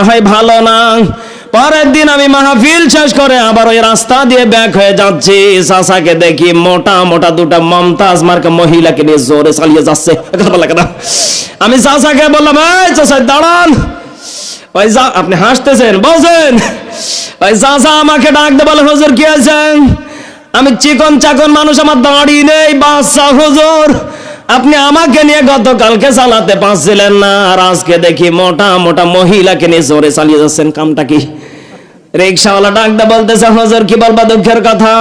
হয় ভালো না। পরের দিন আমি মাহফিল শেষ করে আবার ওই রাস্তা দিয়ে ব্যাক হয়ে যাচ্ছি, চাচাকে দেখি মোটা মোটা দুটা মমতাজ মার্কা মহিলাকে নিয়ে জোরে চালিয়ে যাচ্ছে। আমি চাচাকে বললাম, এই চাচা দাঁড়ান। ওই যা আপনি হাসতেছেন বলছেন, ওই চাচা আমাকে ডাক দে বলে, হুজুর কি আছে? আমি চিকন চাকন মানুষ, আমার দাঁড়ি নেই, বাচ্চা হুজুর আপনি আমাকে নিয়ে গতকালকে চালাতে পারছিলেন না, আর আজকে দেখি মোটা মোটা মহিলাকে নিয়ে জোরে চালিয়ে যাচ্ছেন, কামটা কি? রিক্সাওয়ালা ডাকতে বলতেছে, হুজুর কি বলবা দুঃখের কথা,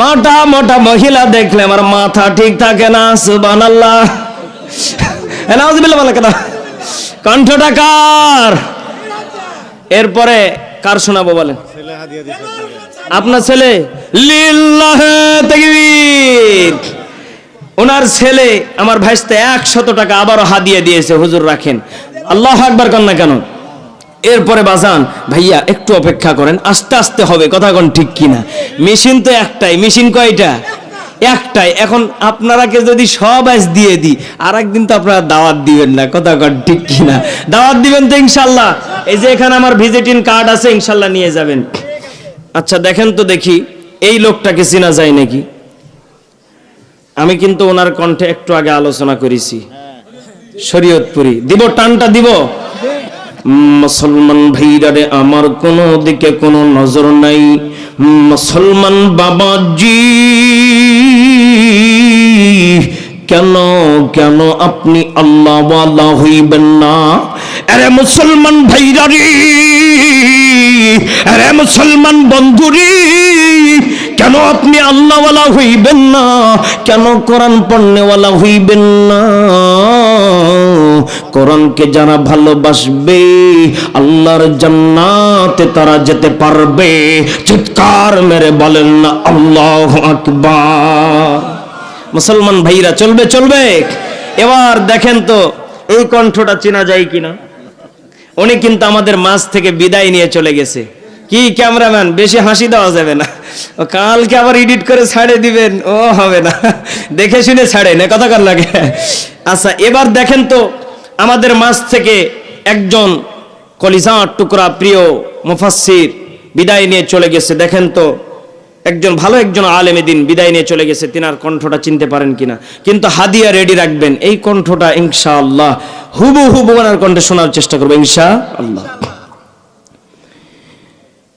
মোটা মোটা মহিলা দেখলে আমার মাথা ঠিক থাকে না। সুবহানাল্লাহ, নাউজুবিল্লাহ বলে কেন? কণ্ঠটা কার? এরপরে কার শোনাবো বলেন? আপনার ছেলে। লিল্লাহে তাকবীর। ওনার ছেলে আমার ভাইস্তে 100 টাকা আবারও হাদিয়া দিয়েছে, হুজুর রাখেন। আল্লাহু আকবার কন না কেন? এরপরে বাজান ভাইয়া একটু অপেক্ষা করেন, আস্তে আস্তে হবে, কথা কোন ঠিক কিনা? মেশিন তো একটাই, মেশিন কয়টা? একটাই। এখন আপনারাকে যদি সব আজ দিয়ে দিই, আর একদিন তো আপনারা দাওয়াত দিবেন না, কথা কোন ঠিক কিনা? দাওয়াত দিবেন তো ইনশাল্লাহ? এই যে এখানে আমার ভিজিটিং কার্ড আছে, ইনশাল্লাহ নিয়ে যাবেন। আচ্ছা দেখেন তো দেখি এই লোকটাকে চেনা যায় নাকি? আমি কিন্তু ওনার কণ্ঠে একটু আগে আলোচনা করেছি, শরীয়তপুরি। দিব টানটা দিব। মুসলমান ভাইরা রে আমার কোনো দিকে কোনো নজর নাই, মুসলমান বাবাজি কেন কেন আপনি আল্লাহ ওয়ালা হইবেন না? আরে মুসলমান ভাইরা রে, আরে মুসলমান বন্ধুরি, কেন আপনি আল্লাহওয়ালা হইবেন না? কেন কোরআন পড়নেওয়ালা হইবেন না? কোরআনকে যারা ভালোবাসবে আল্লাহর জান্নাতে তারা যেতে পারবে। চিৎকার মেরে বলেন না আল্লাহু আকবার। মুসলমান ভাইরা চলবে চলবে। এবার দেখেন তো এই কণ্ঠটা চেনা যায় কিনা? উনি কিন্তু আমাদের মাঝ থেকে বিদায় নিয়ে চলে গেছে। কি ক্যামেরাম্যান, বেশি হাসি দেওয়া যাবে না, কালকে আবার এডিট করে ছাড়ে দিবেন, ও হবে না, দেখে শুনে ছাড়ে না, কথা কার লাগে। আচ্ছা এবার দেখেন তো আমাদের মাঝ থেকে একজন কলিজার টুকরা প্রিয় মুফাসসির বিদায় নিয়ে চলে গেছে। দেখেন তো একজন ভালো একজন আলেমে দ্বীন বিদায় নিয়ে চলে গেছে, তিনার কণ্ঠটা চিনতে পারেন কিনা? কিন্তু হাদিয়া রেডি রাখবেন, এই কণ্ঠটা ইনশাআল্লাহ হুবহু ওনার কণ্ঠে শোনার চেষ্টা করবো ইনশাআল্লাহ।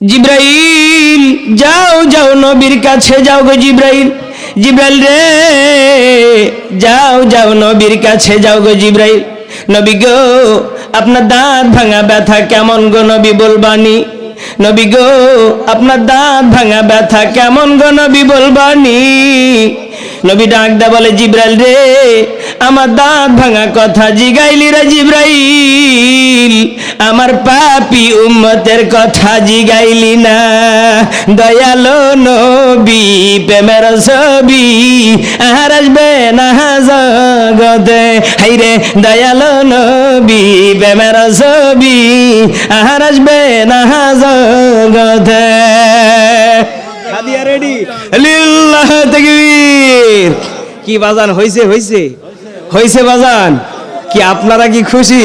জিব্রাইল যাও যাও নবীর কাছে যাও গো জিব্রাইল, জিব্রাইল রে যাও যাও নবীর কাছে যাও গো জিব্রাইল। নবী গো আপনার দাঁত ভাঙা ব্যথা কেমন গো নবী বলবানি? নবী গো আপনার দাঁত ভাঙা ব্যথা কেমন গো নবী বলবানি? নবী ডাক দা বলে, জিব্রাইল রে আমার দাঁত ভাঙা কথা জিগাইলি রে জিব্রাইল, আমার পাপী উম্মতের কথা জিগাইলি না। দয়ালো নবী প্রেমের ছবি আর আসবে না জগতে, হাইরে দয়ালো নবী প্রেমের ছবি আর আসবে না জগতে। হাদিয়া রেডি। লিল্লাহ তাকবীর। কি বাজান হইছে হইছে হইছে বাজান? কি আপনারা কি খুশি?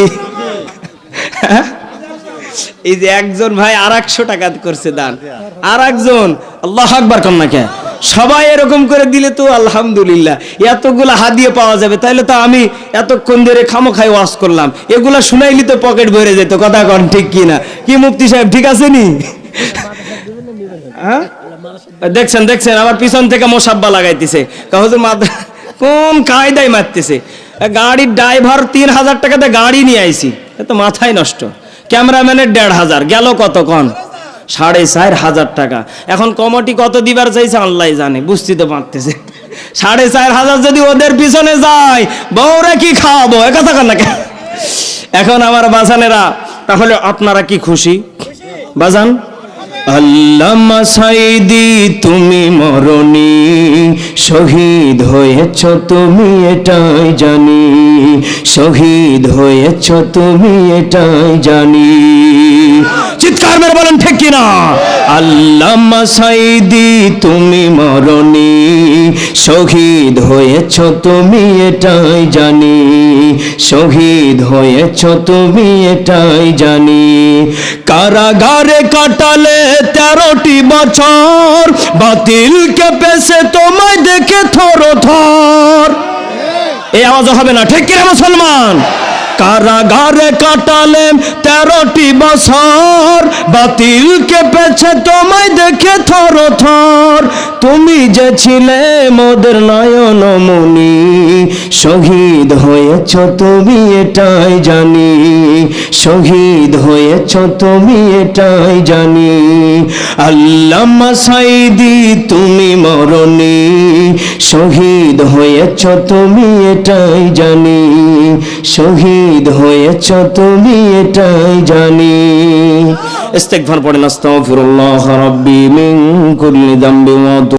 এই যে একজন ভাই আর 100 টাকা করছে দান, আর একজন আল্লাহু আকবার কর না কে? সবাই এরকম করে দিলে তো আলহামদুলিল্লাহ এতগুলা হাদিয়া পাওয়া যাবে। তাইলে তো আমি এতক্ষণ ধরে খামোখাই ওয়াজ করলাম, এগুলা শুনাইলি তো পকেট ভরে যেত, কথা কন ঠিক কিনা? কি মুফতি সাহেব ঠিক আছে নি? হ্যাঁ দেখছেন দেখছেন আবার পিছন থেকে মোসাব্বা লাগাইতেছে, কোন কায়দায় মারতেছে। গাড়ির ড্রাইভার 3000 টাকাতে গাড়ি নিয়ে আইছি, এত মাথায় নষ্ট। ক্যামেরাম্যানের 1500 গেল কত কন? 4500 টাকা। এখন কমিটি কত দিবার চাইছে আল্লাহ জানে, বুঝতে তো পারতেছে। 4500 যদি ওদের পিছনে যায়, বউরে কি খাওয়াবো? একথা কন না। এখন আমার বাজানেরা, তাহলে আপনারা কি খুশি বাজান? আল্লামা সাইদি তুমি মরনি, শহীদ হয়েছ তুমি এটাই জানি, শহীদ হয়েছ তুমি এটাই জানি। চিৎকার মেরে বলেন ঠিক কিনা? আল্লামা সাঈদী তুমি মরনি, শহীদ হয়েছ তুমি এটাই জানি, শহীদ হয়েছ তুমি এটাই জানি। কারাগারে কাটালে 13টি বছর, বাতিল কেঁপেছে তোমায় দেখে থর থর। এই আওয়াজ হবে না, ঠিক কিনা মুসলমান? কারাগারে কাটালেন 13টি বছর, বাতিল কেঁপেছে তোমায় দেখে থর থর। তুমি যে ছিলে মোদের নয়নমণি, শহীদ হয়েছ তুমি এটাই জানি, শহীদ হয়েছ তুমি এটাই জানি। আল্লামা সাঈদী তুমি মরনি, শহীদ হয়েছ তুমি এটাই জানি, শহীদ হয়েছ তুমি এটাই জানি। ইস্তিগফার পড়েন, আস্তাগফিরুল্লাহ রাব্বি মিন কুল্লি যামবি ওয়া